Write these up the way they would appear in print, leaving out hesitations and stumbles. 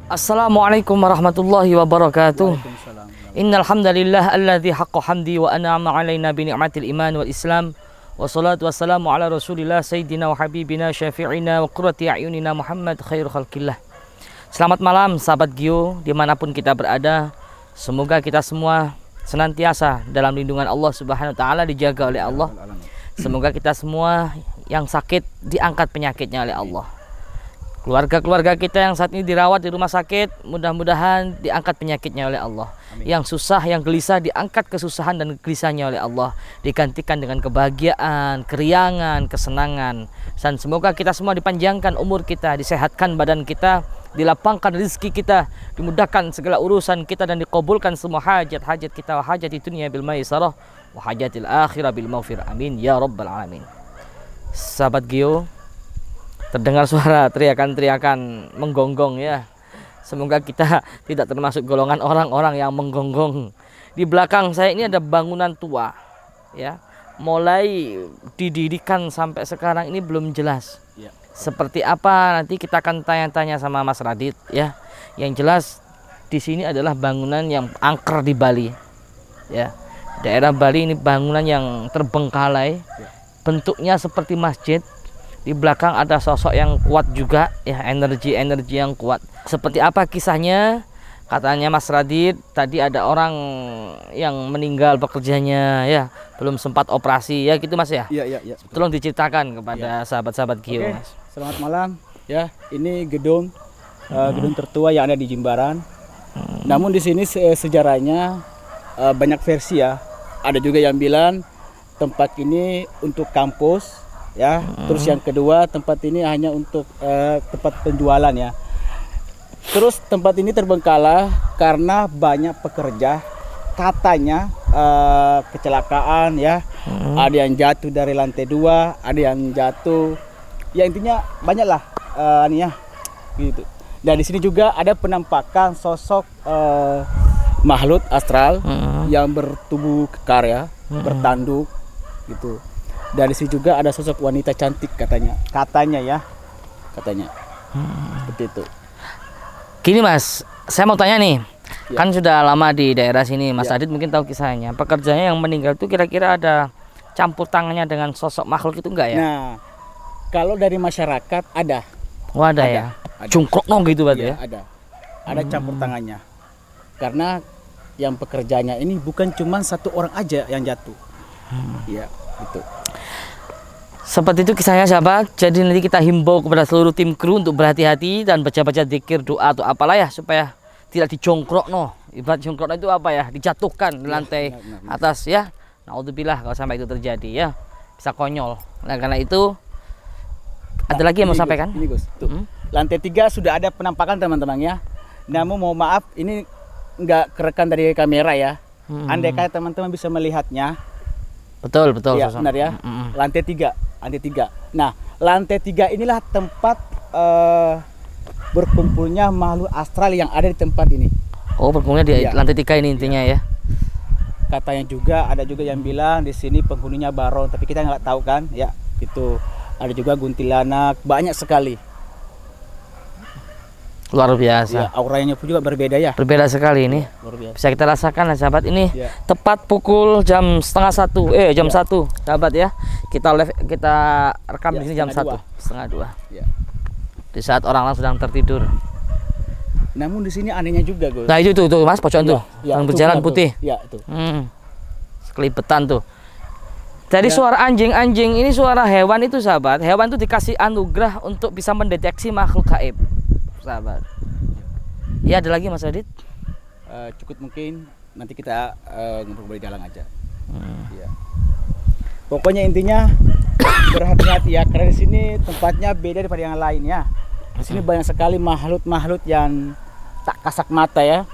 Assalamualaikum warahmatullahi wabarakatuh. Innal hamdalillah alladzi haqqa hamdi wa an'ama 'alaina bi ni'matil iman wal islam. Wassalatu wassalamu ala Rasulillah sayyidina wa habibina syafi'ina wa qurrati a'yunina Muhammad khairu khalqillah. Selamat malam sahabat Gio dimanapun kita berada. Semoga kita semua senantiasa dalam lindungan Allah Subhanahu wa taala, dijaga oleh Allah. Semoga kita semua yang sakit diangkat penyakitnya oleh Allah. Keluarga-keluarga kita yang saat ini dirawat di rumah sakit, mudah-mudahan diangkat penyakitnya oleh Allah. Amin. Yang susah, yang gelisah, diangkat kesusahan dan gelisahnya oleh Allah, digantikan dengan kebahagiaan, keriangan, kesenangan. Dan semoga kita semua dipanjangkan umur kita, disehatkan badan kita, dilapangkan rezeki kita, dimudahkan segala urusan kita, dan dikabulkan semua hajat-hajat kita, wa hajat di dunia bil maisarah wa hajatil akhirah bil maghfir. Amin ya rabbal alamin. Sahabat Gio, terdengar suara teriakan-teriakan menggonggong ya. Semoga kita tidak termasuk golongan orang-orang yang menggonggong. Di belakang saya ini ada bangunan tua ya. Mulai didirikan sampai sekarang ini belum jelas ya. Seperti apa nanti kita akan tanya-tanya sama Mas Radit ya. Yang jelas di sini adalah bangunan yang angker di Bali ya. Daerah Bali ini bangunan yang terbengkalai ya. Bentuknya seperti masjid. Di belakang ada sosok yang kuat juga ya, energi yang kuat. Seperti apa kisahnya? Katanya Mas Radit tadi ada orang yang meninggal pekerjanya ya, belum sempat operasi ya gitu Mas ya. Iya. Tolong diceritakan kepada sahabat-sahabat Gio. Oke, Mas. Selamat malam ya. Ini gedung gedung tertua yang ada di Jimbaran. Namun di sini sejarahnya banyak versi ya. Ada juga yang bilang tempat ini untuk kampus ya. Terus yang kedua, tempat ini hanya untuk tempat penjualan ya. Terus tempat ini terbengkalai karena banyak pekerja katanya kecelakaan ya. Ada yang jatuh dari lantai 2, ada yang jatuh ya, intinya banyak lah nih ya gitu. Dan di sini juga ada penampakan sosok makhluk astral yang bertubuh kekar ya, bertanduk gitu. Dari sini juga ada sosok wanita cantik katanya ya, seperti itu. Gini Mas, saya mau tanya nih ya. Kan sudah lama di daerah sini Mas Adit mungkin tahu kisahnya. Pekerjanya yang meninggal itu kira-kira ada campur tangannya dengan sosok makhluk itu enggak ya? Nah, kalau dari masyarakat ada. Oh ada ya, cungkrok nong gitu berarti ya? Ada campur tangannya. Karena yang pekerjanya ini bukan cuma satu orang aja yang jatuh. Iya, itu. Seperti itu kisahnya sahabat. Jadi nanti kita himbau kepada seluruh tim kru untuk berhati-hati dan baca-baca zikir, doa atau apalah ya, supaya tidak dicongkrok no. Ibarat congkrok itu apa ya? Dijatuhkan di lantai atas ya. Naudzubillah kalau sampai itu terjadi ya. Bisa konyol. Nah karena itu ada lagi yang mau sampaikan? Ini Gus. Tuh. Lantai 3 sudah ada penampakan teman-teman ya. Namun mohon maaf ini nggak kerekam dari kamera ya. Andai kata teman-teman bisa melihatnya. Betul ya, benar ya. Lantai 3. Nah, lantai 3 inilah tempat berkumpulnya makhluk astral yang ada di tempat ini. Oh, berkumpulnya di lantai 3 ini intinya ya. Katanya juga ada juga yang bilang di sini penghuninya baron, tapi kita nggak tahu kan ya. Itu ada juga kuntilanak, banyak sekali. Luar biasa. Ya, auranya pun juga berbeda ya. Berbeda sekali ini. Bisa kita rasakan lah sahabat ini. Tepat pukul jam setengah 1. Jam 1 sahabat ya. Kita rekam di sini jam 1, setengah 2. Di saat orang-orang sedang tertidur. Namun di sini anehnya juga Gus. Nah itu tuh Mas, pojokan tuh. Yang berjalan putih. Ya itu. Sekelibetan tuh. Jadi suara anjing-anjing ini suara hewan itu sahabat. Hewan itu dikasih anugerah untuk bisa mendeteksi makhluk gaib. Sahabat. Ya ada lagi Mas Adit? Cukup mungkin nanti kita ngobrol di dalam aja. Ya. Pokoknya intinya berhati-hati ya, karena di sini tempatnya beda daripada yang lain ya. Di sini banyak sekali makhluk-makhluk yang tak kasat mata ya.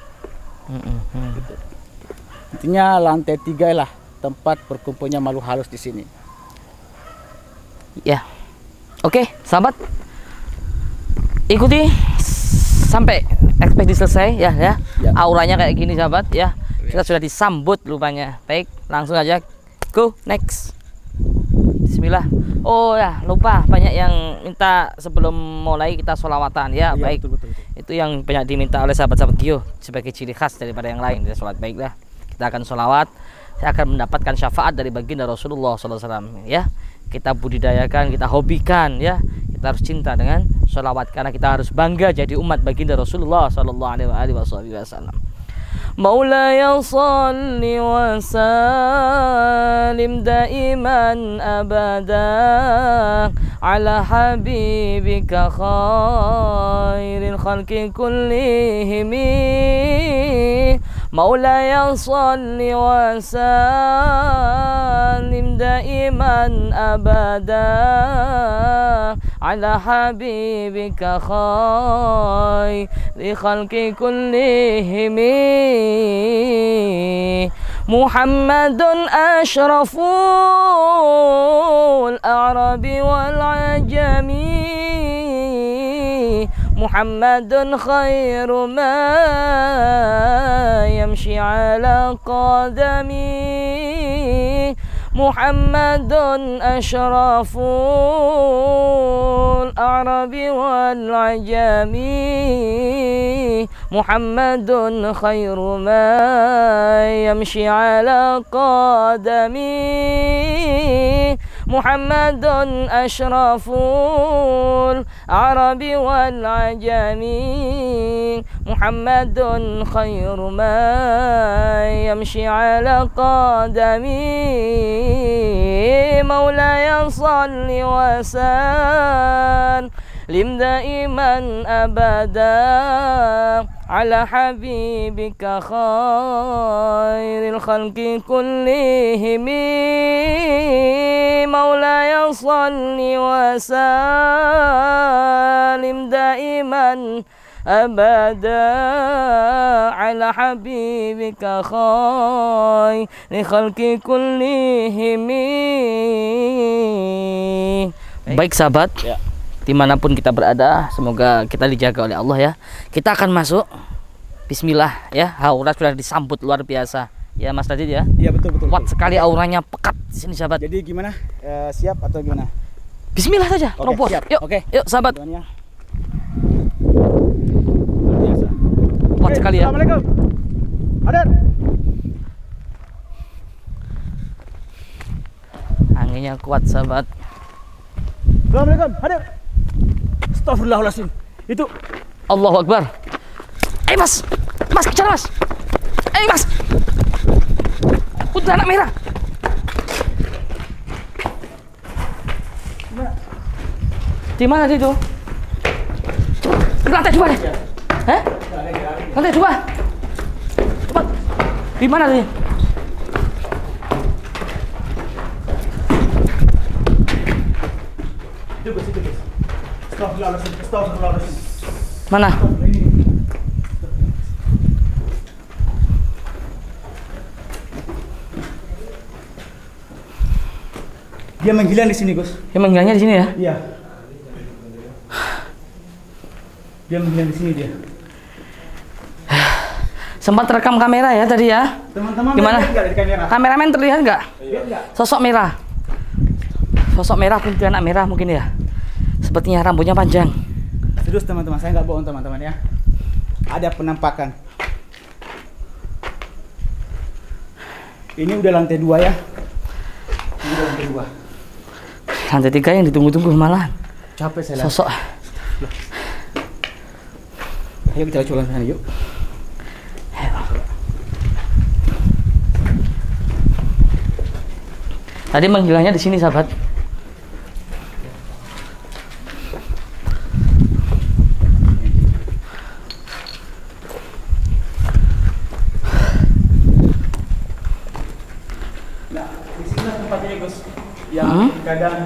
Gitu. Intinya lantai 3 lah tempat berkumpulnya makhluk halus di sini. Ya. Oke, sahabat. Ikuti sampai ekspedisi selesai ya. Auranya kayak gini sahabat ya. Kita sudah disambut rupanya. Baik, langsung aja go next. Bismillah. Oh ya, lupa, banyak yang minta sebelum mulai kita sholawatan ya. Iya, Baik. betul. Itu yang banyak diminta oleh sahabat-sahabat Gio sebagai ciri khas daripada yang lain. Ya, sholat baiklah. Kita akan sholawat. Saya akan mendapatkan syafaat dari baginda Rasulullah SAW. Ya, kita budidayakan, kita hobikan. Ya, kita harus cinta dengan sholawat karena kita harus bangga jadi umat baginda Rasulullah SAW. مولاي صل وسلم دائما أبدا على حبيبك خير الخلق كلهم مولاي صل وسلم دائما أبدا على حبيبك خير الخلق كلهم محمد أشرف الأعراب والعجم محمد خير ما يمشي على قدمي محمد أشرف الأعراب والعجم محمد خير ما يمشي على قدمي محمد أشرف العرب والعجم محمد خير ما يمشي على قدمي مولاي صل وسلم دائما أبدا على حبيبك خير الخلق كلهم مولاي صل وسلم دائما أبدا على حبيبك خير الخلق كلهم. Baik sahabat, Ya. Dimanapun kita berada, semoga kita dijaga oleh Allah ya. Kita akan masuk. Bismillah ya. Aura sudah disambut luar biasa. Ya Mas Radit ya. Iya betul. Kuat sekali auranya, pekat di sini sahabat. Jadi gimana? Siap atau gimana? Bismillah saja, Oke, terobos. siap. Yuk, Oke. yuk sahabat. Tuan ya. Luar biasa. Kuat sekali ya. Assalamualaikum. Hadir. Anginnya kuat sahabat. Assalamualaikum. Hadir. Astagfirullahaladzim. Itu Allahu Akbar. Mas, Mas kejar Mas. Mas. Udah anak merah. Di mana itu? Di lantai 2 deh. Hah? Lantai 2. Cepat. Di mana tadi? Itu guys. Astagfirullahaladzim. Mana? Dia menghilang di sini, Gus. Yang menghilangnya di sini ya? Iya. Dia menghilang di sini dia. Sempat rekam kamera ya tadi ya? Teman-teman, Gimana? lihat nggak di kamera? Kameramen terlihat nggak? Lihat nggak? Sosok merah. Sosok merah, kuntilanak merah mungkin ya. Sepertinya rambutnya panjang. Serius teman-teman, saya nggak bohong teman-teman ya. Ada penampakan. Ini udah lantai 2 ya. Ini udah lantai 2. Lantai 3 yang ditunggu-tunggu malah. Capek saya lihat. Sosok. Ayo kita coba sana yuk. Tadi menghilangnya di sini sahabat. Nah, di sini tempatnya Gus. Yang kadang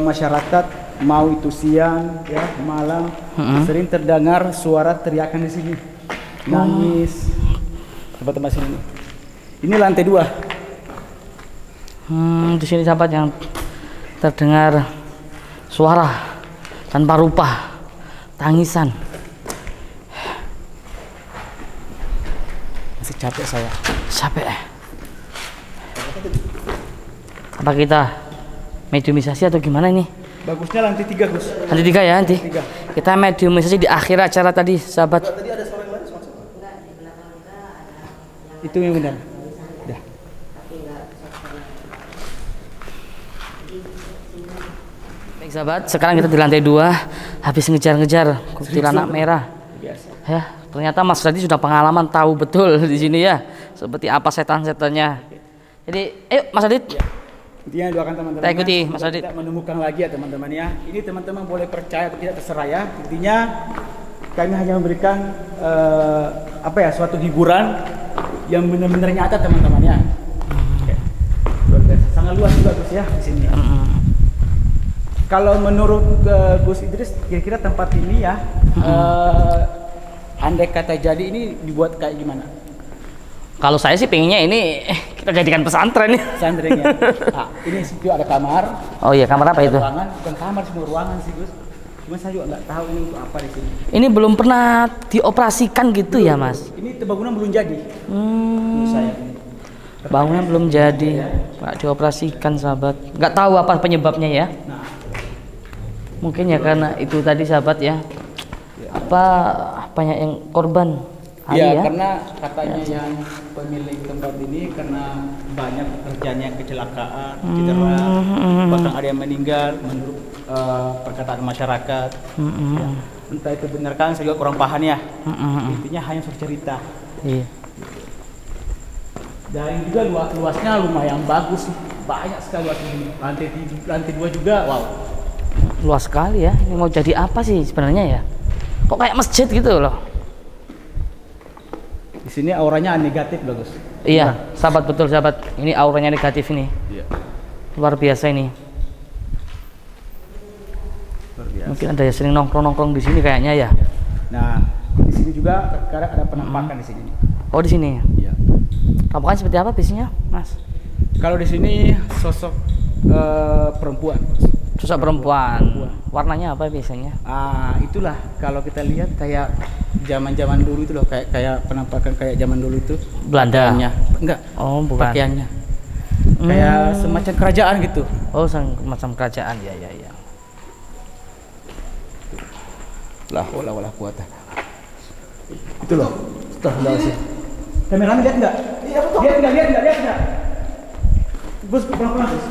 masyarakat mau itu siang ya malam sering terdengar suara teriakan di sini, nangis tempat-tempat sini. Ini lantai 2. Di sini sahabat yang terdengar suara tanpa rupa, tangisan. Masih capek saya. Capek. Apa kita mediumisasi atau gimana ini? Bagusnya lantai 3 Gus. Lantai 3 ya nanti. 3. Kita mediumisasi di akhir acara tadi, sahabat. Tadi ada suara yang lain itu yang benar. Dah. Baik sahabat, sekarang kita di lantai 2 habis ngejar-ngejar kuntilanak merah. Biasa. Ya, ternyata Mas Radit sudah pengalaman, tahu betul di sini ya seperti apa setan-setannya. Jadi, ayo Mas Radit. Ya. Intinya doakan teman-teman. Kita ikuti Mas Radit. Tidak menemukan lagi ya teman-teman ya. Ini teman-teman boleh percaya atau tidak terserah ya. Intinya kami hanya memberikan suatu hiburan yang benar-benar nyata teman-teman ya. Oke. Luar biasa. Sangat luas juga Gus ya di sini. Kalau menurut Gus Idris, kira-kira tempat ini ya, andai kata jadi ini dibuat kayak gimana? Kalau saya sih pengennya ini kita jadikan pesantren ya. Pesantren ya. Nah, ini situ ada kamar. Oh iya, kamar apa itu? Ruangan, bukan kamar, semua ruangan sih Gus. Cuma saya juga nggak tahu ini untuk apa di sini. Ini belum pernah dioperasikan gitu ya Mas? Ini bangunan belum jadi. Menurut saya. Bangunan belum jadi, nggak dioperasikan sahabat. Nggak tahu apa penyebabnya ya. Nah, mungkin ya karena itu tadi sahabat ya. Apa banyak yang korban? iya, ya? karena katanya yang pemilik tempat ini karena banyak pekerjaan yang kecelakaan, cedera, bahkan ada yang meninggal menurut perkataan masyarakat. Ya. Entah itu benar kan, saya juga kurang paham ya. Intinya hanya cerita. Iya. Dan juga luasnya lumayan bagus, banyak sekali luas ini. Lantai 2 juga, wow. Luas sekali ya. Ini mau jadi apa sih sebenarnya ya? Kok kayak masjid gitu loh? Di sini auranya negatif bagus. Iya, sahabat, betul sahabat. Ini auranya negatif ini. Iya. Luar biasa ini. Luar biasa. Mungkin ada yang sering nongkrong-nongkrong di sini kayaknya ya. Nah, di sini juga terkadang ada penampakan di sini. Oh, di sini. Iya. Penampakan seperti apa biasanya, Mas? Kalau di sini sosok perempuan. Sosok perempuan. Warnanya apa biasanya? Ah, itulah kalau kita lihat kayak zaman-zaman dulu itu loh, kayak penampakan kayak zaman dulu itu. Belanda. Pakaiannya. Enggak. Oh, bukan. Pakaiannya. Kayak semacam kerajaan gitu. Oh, macam kerajaan. Ya, ya, ya. La haula wala quwata. Itu loh. Astagfirullahaladzim. Kameramen lihat enggak? Iya, betul. Lihat enggak? Bos, pelan-pelan, Bos.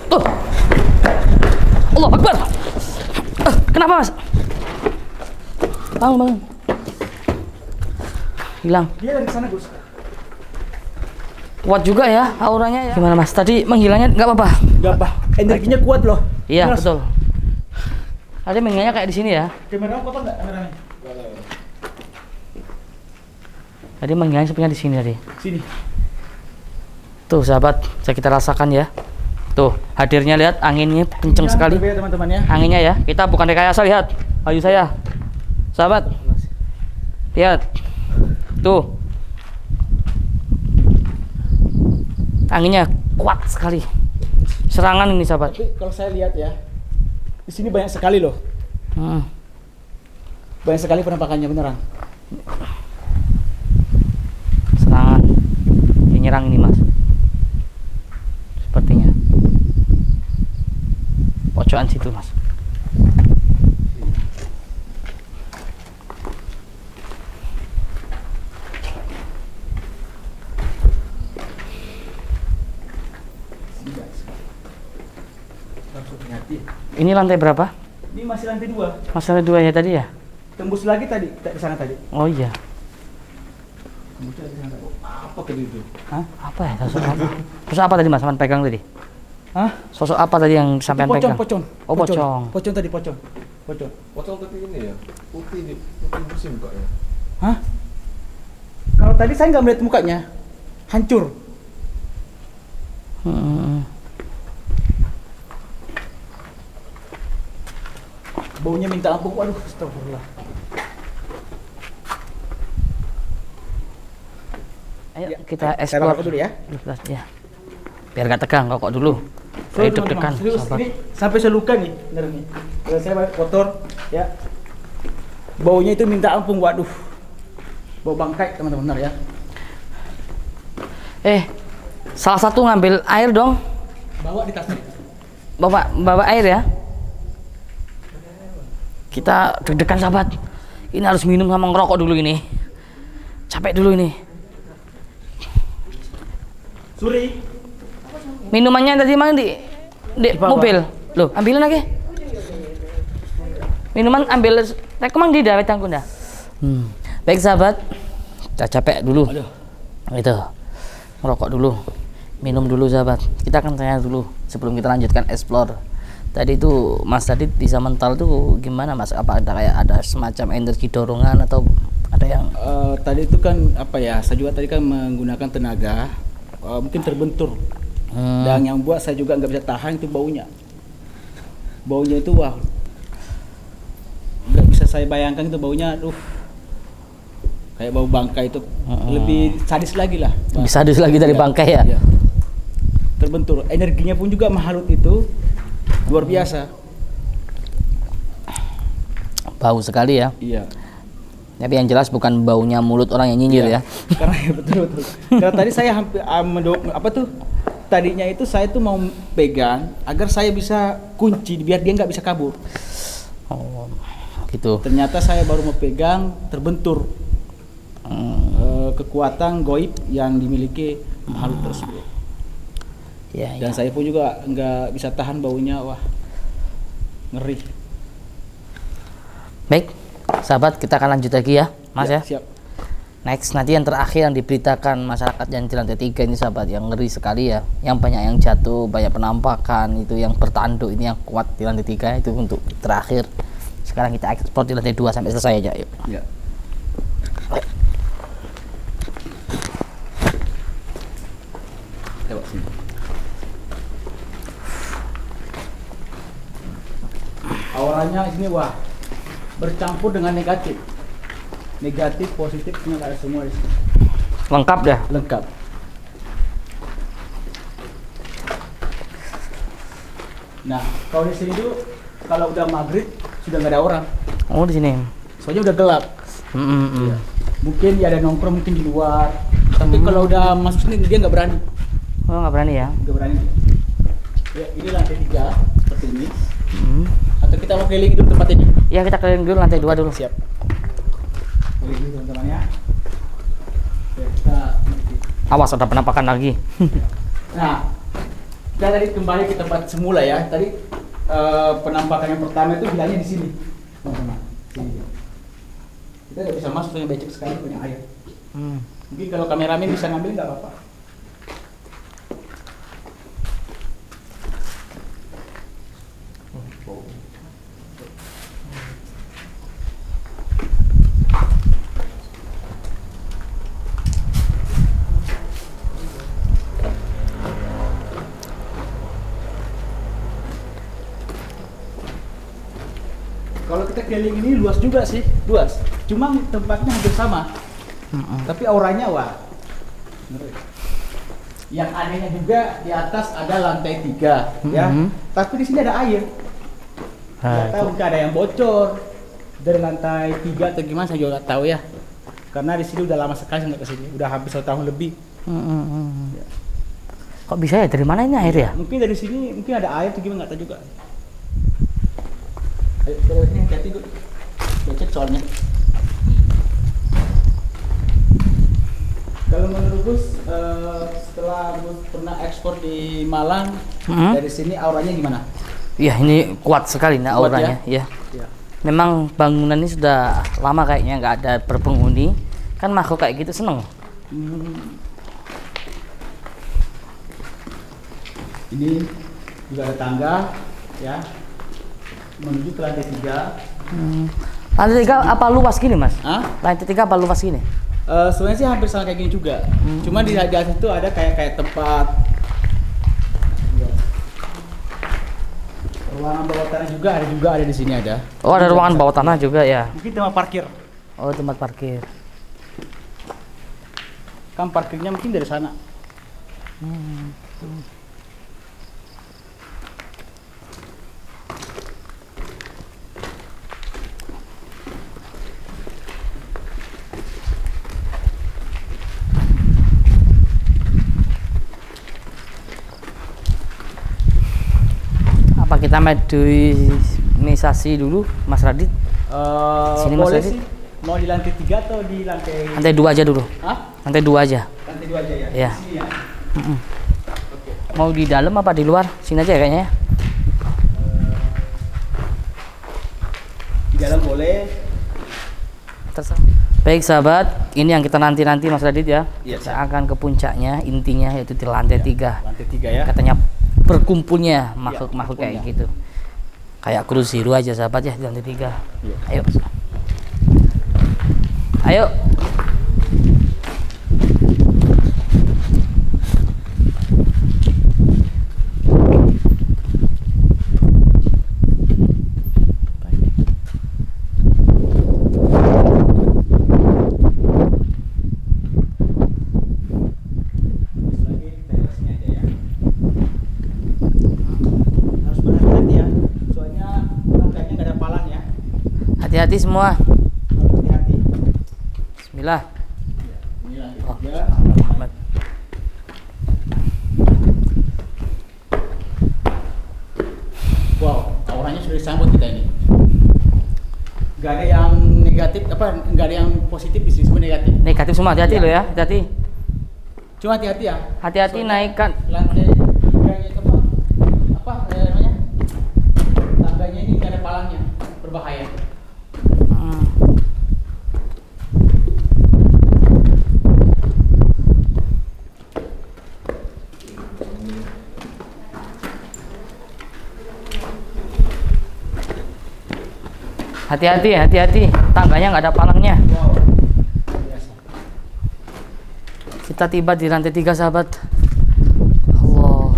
Tuh. Allah Akbar. Kenapa, Mas? Bangun. Hilang. Dia dari sana, Gus. Kuat juga ya auranya ya. Gimana Mas? Tadi menghilangnya nggak apa-apa? Nggak apa. Energinya kuat loh. Iya, Mas. betul. Tadi menghilangnya kayak di sini ya. Kamera kotor nggak kameranya? Tadi menghilangnya sepertinya di sini tadi. Sini. Tuh sahabat, bisa kita rasakan ya. Tuh, hadirnya lihat anginnya kenceng sekali. Berbeda, teman-teman ya. Anginnya ya. Kita bukan rekayasa, lihat. Baju saya. Sahabat. Lihat. Tuh. Anginnya kuat sekali. Serangan ini sahabat. Tapi kalau saya lihat ya, di sini banyak sekali loh. Banyak sekali penampakannya beneran. Serangan. Dia nyerang ini Mas. Sepertinya. Pojokan situ Mas. Ini lantai berapa? Ini masih lantai 2. Masih lantai 2 ya tadi ya? Tembus lagi tadi, di sana tadi. Oh iya. Tembus lagi di sana. Apa tadi itu? Hah? Apa ya? Sosok apa? Sosok apa tadi Mas sampean pegang tadi? Hah? Sosok apa tadi yang sampean pegang? Pocong. Oh, pocong. Pocong tadi, pocong. Pocong tapi ini ya, putih musim kok ya. Hah? Kalau tadi saya nggak melihat mukanya. Hancur. Baunya minta ampun. Waduh, astagfirullah. Ayo Ya, kita saya explore rokok dulu ya. Ya. Biar gak tegang rokok dulu. Saya deg-degan. Serius, ini sampai seluka nih, bener nih. Kalau saya kotor, ya. Baunya itu minta ampun, waduh. Bau bangkai teman-teman ya. Salah satu ngambil air dong. Bawa di tasnya. Bawa air ya. Kita deg-degan sahabat. Ini harus minum sama ngerokok dulu ini. Capek dulu ini. Suri. Minumannya tadi mana di mobil? Loh, ambilin lagi. Minuman ambil. Kemang di dah tangku dah. Baik sahabat. Kita capek dulu. Aduh. Itu. Ngerokok dulu. Minum dulu sahabat. Kita akan tanya dulu sebelum kita lanjutkan explore. Tadi itu Mas Adit bisa mental tuh gimana Mas? Apa ada kayak ada semacam energi dorongan atau ada yang tadi itu kan apa ya? Saya juga tadi kan menggunakan tenaga mungkin terbentur. Dan yang buat saya juga nggak bisa tahan itu baunya. Baunya itu wah, nggak bisa saya bayangkan itu baunya. Kayak bau bangkai itu lebih sadis lagi lah. Lebih sadis lagi dari bangkai ya? Iya. Terbentur. Energinya pun juga mahalut itu luar biasa. Bau sekali ya? Iya. Tapi yang jelas bukan baunya mulut orang yang nyinyir ya? Karena betul. Karena tadi saya hampir tadinya itu saya tuh mau pegang agar saya bisa kunci biar dia nggak bisa kabur. Oh, gitu. Ternyata saya baru mau pegang terbentur. Kekuatan goib yang dimiliki makhluk tersebut. Ya, Dan saya pun juga nggak bisa tahan baunya, wah ngeri. Baik, sahabat kita akan lanjut lagi ya, Mas ya. Siap. Next nanti yang terakhir yang diberitakan masyarakat yang di lantai 3 ini sahabat yang ngeri sekali ya, yang banyak yang jatuh, banyak penampakan itu yang bertanduk ini yang kuat di lantai 3 itu untuk terakhir. Sekarang kita ekspor di lantai 2 sampai selesai aja yuk. Ya. Lewat sini. Auranya sini wah bercampur dengan negatif, positifnya ada semua di sini. Lengkap dah. Lengkap. Nah, kalau di sini tuh kalau udah maghrib sudah nggak ada orang. Oh di sini. Soalnya udah gelap. Iya. Mungkin ya ada nongkrong mungkin di luar. Tapi kalau udah masuk sini dia nggak berani. Oh nggak berani ya? Nggak berani. Ya, ini lantai 3 seperti ini. Atau kita mau keliling dulu tempat ini? Ya kita keliling dulu lantai 2 dulu. Siap. Keliling dulu teman-teman ya. Oke, kita Awas ada penampakan lagi. Nah, kita tadi kembali ke tempat semula ya. Tadi penampakan yang pertama itu bilangnya di sini, teman-teman. Sini. Kita nggak bisa masuk, yang becek sekali banyak air. Mungkin kalau kameramen bisa ngambil nggak apa-apa. Kalau kita keliling ini luas juga sih, luas. Cuma tempatnya hampir sama. Tapi auranya wah. Yang anehnya juga di atas ada lantai 3 ya. Tapi di sini ada air. Nggak tahu mungkin ada yang bocor dari lantai 3 atau gimana, saya juga nggak tahu ya. Karena di sini udah lama sekali saya nggak kesini, udah hampir 1 tahun lebih. Ya. Kok bisa ya? Dari mana ini air ya? Mungkin dari sini mungkin ada air atau gimana nggak tahu juga. Ayo, dari sini hati-hati gue. Becek soalnya. Kalau menurut Gus, setelah Gus pernah ekspor di Malang, dari sini auranya gimana? Iya ini kuat sekali nah Kuat auranya ya. Ya. Memang bangunan ini sudah lama kayaknya nggak ada berpenghuni. Kan makhluk kayak gitu seneng. Ini juga ada tangga ya menuju ke lantai 3. Lantai 3 apa luas gini mas? Hah? Lantai 3 apa luas gini? Sebenarnya sih hampir sama kayak gini juga. Cuma di atas itu ada kayak tempat ya. Ruangan bawah tanah juga ada di sini ada. Oh ada ruangan bawah tanah juga ya? Mungkin tempat parkir. Oh tempat parkir. Kan parkirnya mungkin dari sana. kita mediumisasi dulu Mas Radit. Sini Mas boleh Radit. sih. Mau di lantai 3 atau di lantai? Lantai 2 aja dulu. Hah? Lantai 2 aja. Lantai 2 aja ya. Iya. Di sini ya. Oke. Mau di dalam apa di luar? Sini aja kayaknya ya. Di dalam boleh. Terserah. Baik sahabat, ini yang kita nanti-nanti Mas Radit ya. Iya, Kita akan ke puncaknya, intinya yaitu di lantai 3. Lantai 3 ya. Katanya berkumpulnya makhluk-makhluk kayak berkumpulnya. gitu. Kayak Cruise Zero aja sahabat ya di lantai 3. Iya. Ayo. Ayo. Lagi teresnya aja ya. Harus berhati-hati ya. Soalnya tangganya nggak ada palang ya. Hati-hati semua. Harus hati-hati. Bismillah. Ini lantai Oh. 3. Muhammad. Wow, auranya sudah disambut kita ini. Gak ada yang negatif, nggak ada yang positif di sini, semua negatif. Negatif semua, hati-hati Iya. lo ya, hati-hati. Cuma hati-hati ya. Hati-hati Soalnya naikkan. lantai tangganya itu namanya? Tangganya ini nggak ada palangnya, berbahaya. Hmm. Hati-hati, hati-hati. Tangganya nggak ada palangnya. Wow, biasa. Kita tiba di lantai 3 sahabat. Allah.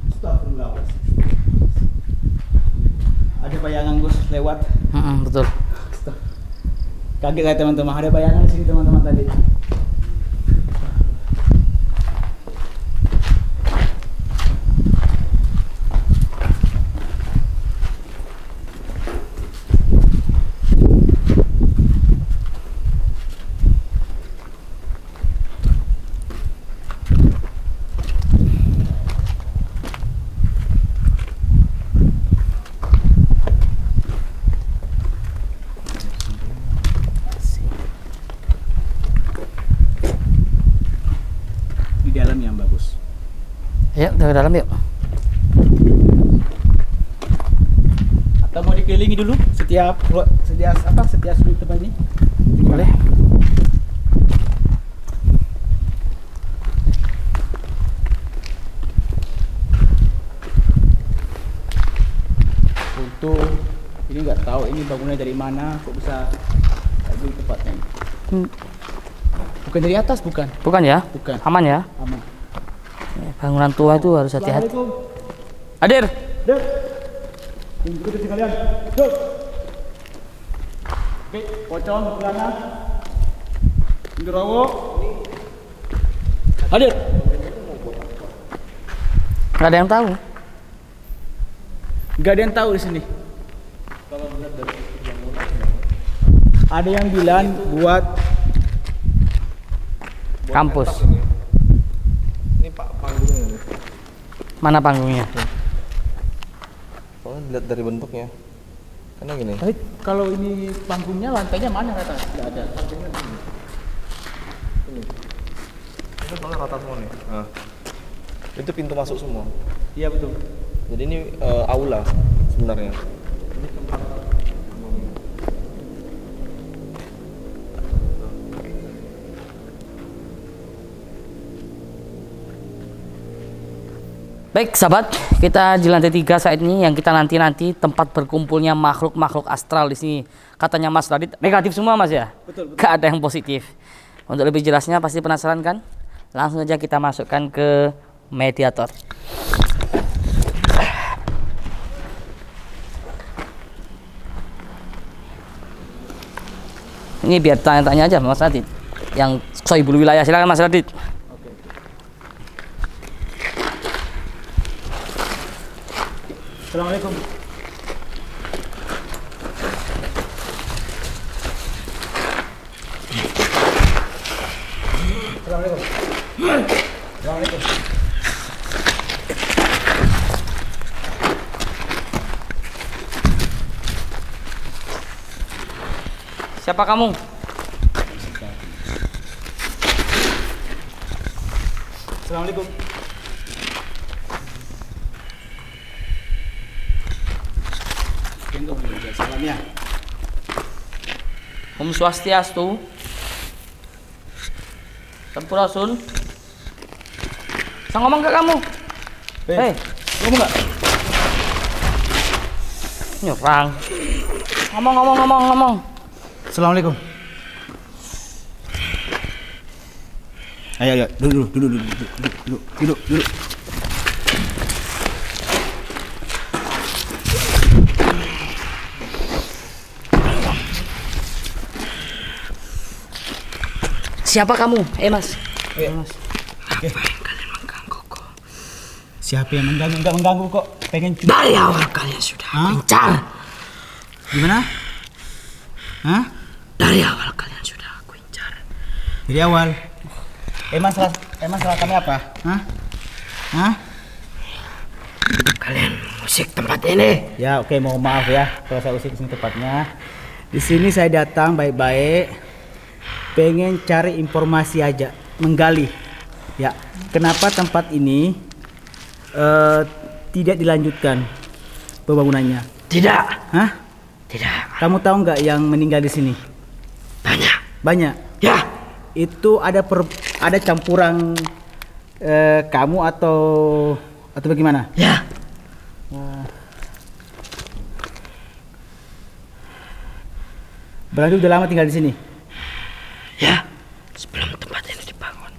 Astagfirullah. Ada bayangan Gus lewat. Betul. Kaget kayak teman-teman, ada bayangan di sini teman-teman tadi. Di dalam yang bagus. Yuk, ke dalam yuk. Atau mau dikelilingi dulu setiap sudut tempat ini? Boleh. Untuk ini nggak tahu ini bangunnya dari mana, kok bisa kayak gini tempatnya. Bukan dari atas, bukan? Bukan ya? Bukan. Aman ya? Aman. Bangunan tua itu harus hati-hati. Assalamualaikum. Hadir. Dek. Tunggu sekalian. Dek. Oke, pocong celana. Genderuwo. Hadir. Nggak ada yang tahu. Gak ada yang tahu di sini. Ada yang bilang buat Kampus. Ini Pak panggungnya nih. Mana panggungnya? Soalnya dilihat dari bentuknya. Karena gini. tapi kalau ini panggungnya lantainya mana kata? Tidak ada. Panggungnya di sini. Itu soalnya rata semua nih. Nah. Itu pintu masuk semua. Iya betul. Jadi ini aula sebenarnya. Baik sahabat, kita di lantai 3 saat ini yang kita nanti-nanti tempat berkumpulnya makhluk-makhluk astral di sini. Katanya Mas Radit negatif semua Mas ya? Betul, betul. Gak ada yang positif. Untuk lebih jelasnya pasti penasaran kan? Langsung saja kita masukkan ke mediator. Ini biar tanya-tanya aja Mas Radit. Yang sohibul wilayah, silakan Mas Radit. Assalamualaikum. Assalamualaikum. Assalamualaikum. Siapa kamu? Assalamualaikum. Salam ya. Om Swastiastu. Sampurasun. Saya ngomong ke kamu. Hei, ngomong nggak? nyerang. Ngomong. Assalamualaikum. Ayo, duduk. Siapa kamu? Mas. Mas. Oke. Kalian mengganggu kok. Siapa yang mengganggu? Enggak mengganggu kok. Pengen Dari awal kalian sudah gencar. Gimana? Hah? Dari awal kalian sudah aku incar. Dari awal. Emang salah kami apa? Hah? Kalian musik tempat ini. Ya, oke, mohon maaf ya kalau saya usik di sini tepatnya. Di sini saya datang baik-baik, pengen cari informasi aja, menggali. Ya, kenapa tempat ini tidak dilanjutkan pembangunannya? Tidak. Hah? Tidak. Kamu tahu nggak yang meninggal di sini? Banyak. Ya. Itu ada campuran kamu atau bagaimana? Ya. Berarti udah lama tinggal di sini? Ya. Sebelum tempat ini dibangun.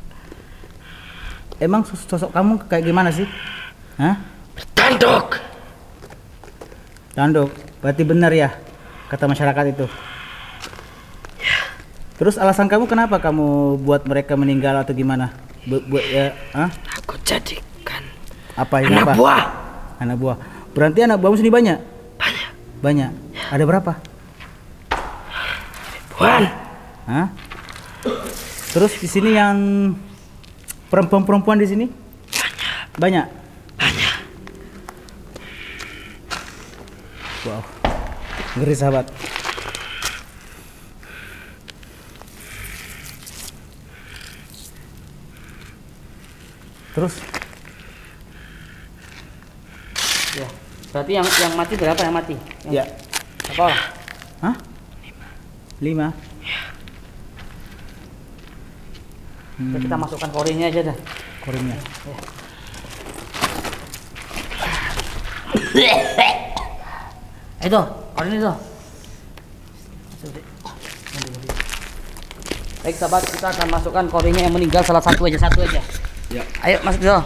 Emang sosok kamu kayak gimana sih? Hah? Bertanduk. Tanduk. Berarti benar ya kata masyarakat itu. Ya. Terus alasan kamu kenapa kamu buat mereka meninggal atau gimana? Buat ya? Hah? Aku jadikan Apa ini? anak apa? buah. Anak buah. Berarti anak buahmu sini banyak? Banyak. Ada berapa? Ribuan. Hah? Terus di sini yang perempuan di sini? Banyak. Wow. Ngeri sahabat. Terus? Ya. Berarti yang mati berapa yang mati? Ya. Apa? Hah? 5. Kita masukkan korinnya aja dah. Korinnya. Itu, korin itu. Baik sahabat, kita akan masukkan korinnya yang meninggal satu aja. Ya. Ayo masuk dulu.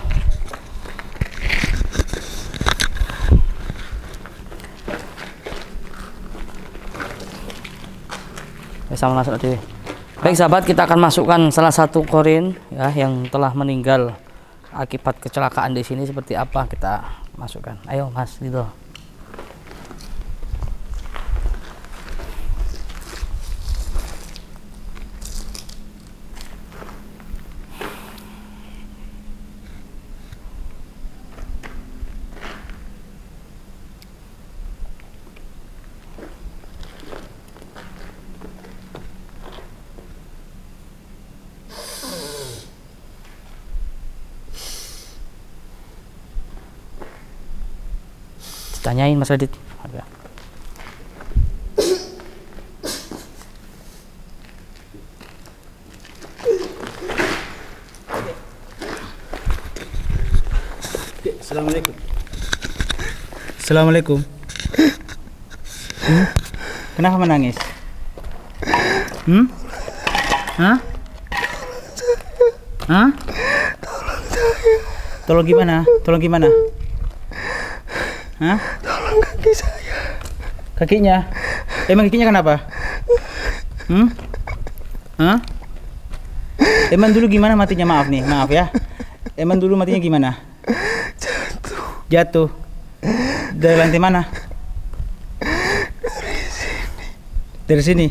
Sama masuk dulu. Baik sahabat, kita akan masukkan salah satu korin ya yang telah meninggal akibat kecelakaan di sini seperti apa kita masukkan. Ayo Mas gitu. Tanyain Mas Radit. Assalamualaikum. Kenapa menangis? Hah? Tolong gimana? Hah? Tolong kaki saya. Kakinya? Emang kakinya kenapa? Hah? Emang dulu gimana matinya? Maaf ya. Emang dulu matinya gimana? Jatuh. Dari lantai mana? Dari sini.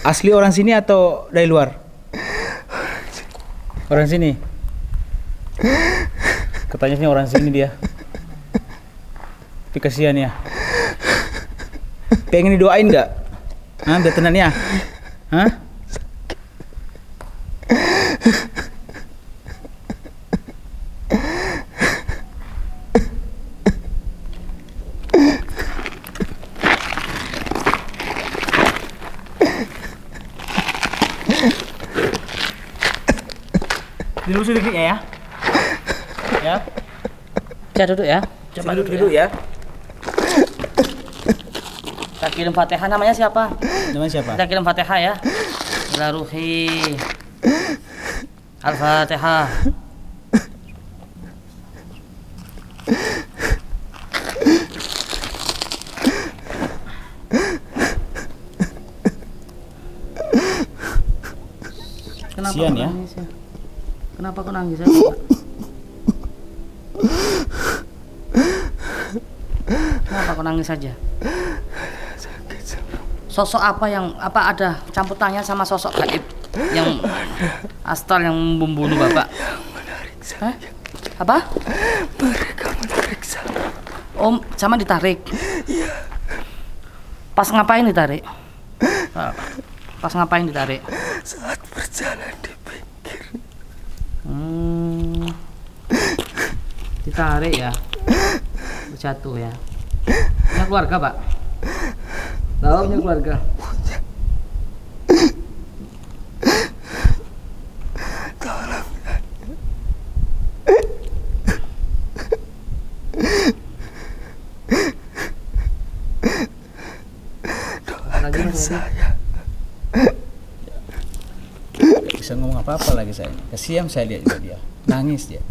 Asli orang sini atau dari luar? Orang sini. Katanya sih orang sini dia. Tapi kasihan ya. Pengen didoain nggak? Hah, biar tenang ya? Hah? Dulu sedikit ya. Ya. Bisa duduk ya. Coba duduk ya. Kita kirim Fatihah, namanya siapa? Namanya siapa? Kita kirim Fatihah ya. Ila ruhi. Al-Fatihah. Kenapa Kasian kok ya. nangis ya? Kenapa kok nangis ya? Kenapa kok nangis saja? Sosok apa ada campur tangan sama sosok gaib yang astral yang membunuh Bapak? Hah? Apa? Mereka menarik saya. Om, sama ditarik. Iya. Pas ngapain ditarik? Pas ngapain ditarik? Saat berjalan di pinggir. Ditarik ya. Jatuh ya. Punya keluarga, Pak? Tahu punya keluarga? Tolong. Doakan saya. Bisa ngomong apa-apa lagi saya. Kasihan saya lihat juga dia. Nangis dia.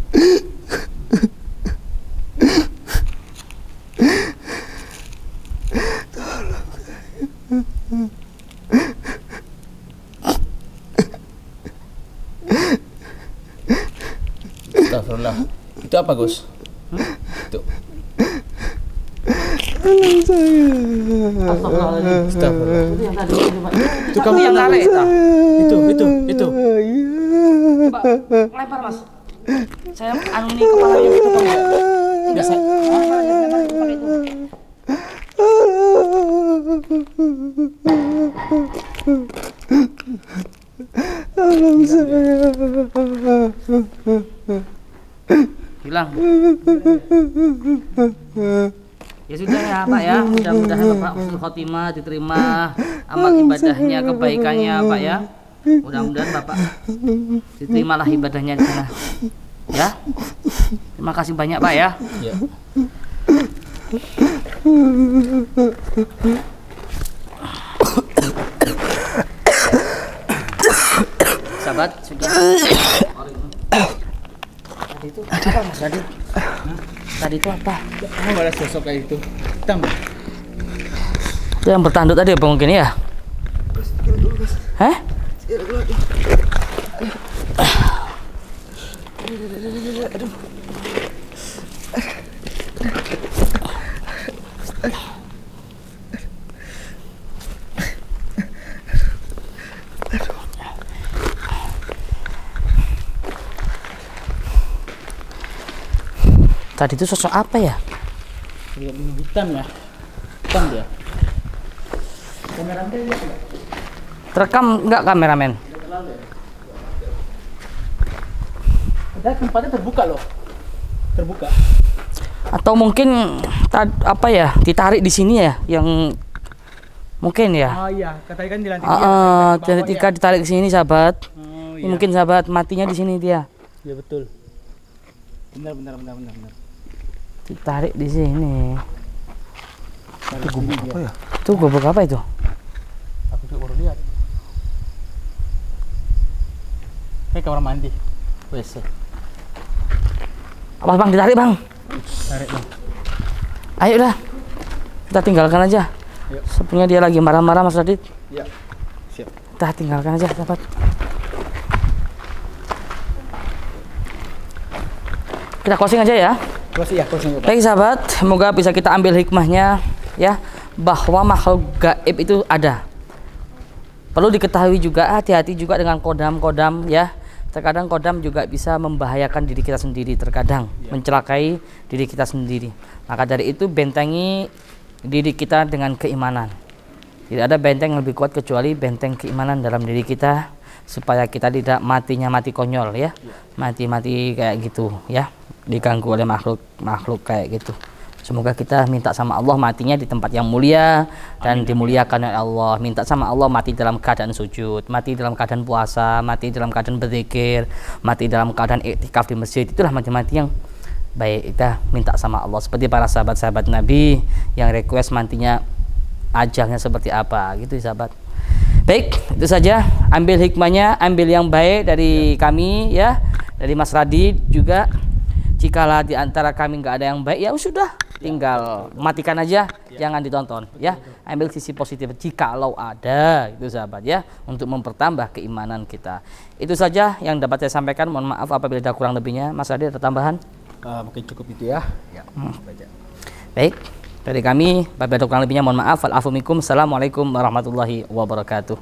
Astagfirullah. Itu apa, Gus? Itu. Tolong saya. Astagfirullah. Itu yang tadi Pak. Itu kamu yang tarik tak? Itu. Pak, lempar Mas. Saya anu ini kepalanya gitu Pak. Enggak saya. Lempar kepala itu. Tolong saya. Hilang. Ya sudah ya Pak ya, mudah-mudahan Bapak husnul khotimah, diterima amal ibadahnya, kebaikannya Pak ya. Mudah-mudahan Bapak diterimalah ibadahnya di sana. Ya. Terima kasih banyak Pak ya. Ya. Sahabat, sudah. Tadi itu apa Mas Radit? Tadi itu apa? Kamu ada sosok kayak itu. Hitam. Itu yang bertanduk tadi apa mungkin ya? Hah? Tadi itu sosok apa ya? Hitam ya. Hitam dia. Kameramen lihat enggak? Terekam enggak kameramen? Ada tempatnya terbuka loh. Terbuka. Atau mungkin apa ya? Ditarik di sini ya yang mungkin ya. Oh iya, katanya kan di lantai Ketika ditarik ke sini sahabat. Oh Ini iya. mungkin sahabat matinya di sini dia. Ya betul. Benar. Ditarik di sini. Itu gubuk apa ya? Itu gobok apa itu? Aku juga baru lihat. Kayak kamar mandi. WC. Apa Bang, ditarik Bang? Tarik Bang. Ayo dah. Kita tinggalkan aja. Yuk. Sepertinya dia lagi marah-marah Mas Radit. Ya. Siap. Kita tinggalkan aja sahabat. Kita closing aja ya. Closing. Baik sahabat, semoga bisa kita ambil hikmahnya ya, bahwa makhluk gaib itu ada. Perlu diketahui juga, hati-hati juga dengan kodam-kodam ya. Terkadang kodam juga bisa membahayakan diri kita sendiri, terkadang mencelakai diri kita sendiri. Maka dari itu bentengi diri kita dengan keimanan. Tidak ada benteng yang lebih kuat kecuali benteng keimanan dalam diri kita, supaya kita tidak matinya mati konyol ya, mati kayak gitu ya, diganggu oleh makhluk kayak gitu. Semoga kita minta sama Allah matinya di tempat yang mulia dan dimuliakan oleh Allah. Minta sama Allah mati dalam keadaan sujud, mati dalam keadaan puasa, mati dalam keadaan berzikir, mati dalam keadaan iktikaf di masjid. Itulah mati-mati yang baik. Kita minta sama Allah seperti para sahabat-sahabat Nabi yang request matinya ajalnya seperti apa gitu sahabat. Baik, itu saja. Ambil hikmahnya, ambil yang baik dari kami ya, dari Mas Radit juga. Jikalau di antara kami nggak ada yang baik, ya sudah, tinggal matikan aja, jangan ditonton ya. Ambil sisi positif jikalau ada, itu sahabat ya, untuk mempertambah keimanan kita. Itu saja yang dapat saya sampaikan. Mohon maaf apabila ada kurang lebihnya. Mas Radit ada tambahan? Mungkin cukup itu ya. Baik, dari kami apabila ada kurang lebihnya mohon maaf. Assalamualaikum warahmatullahi wabarakatuh.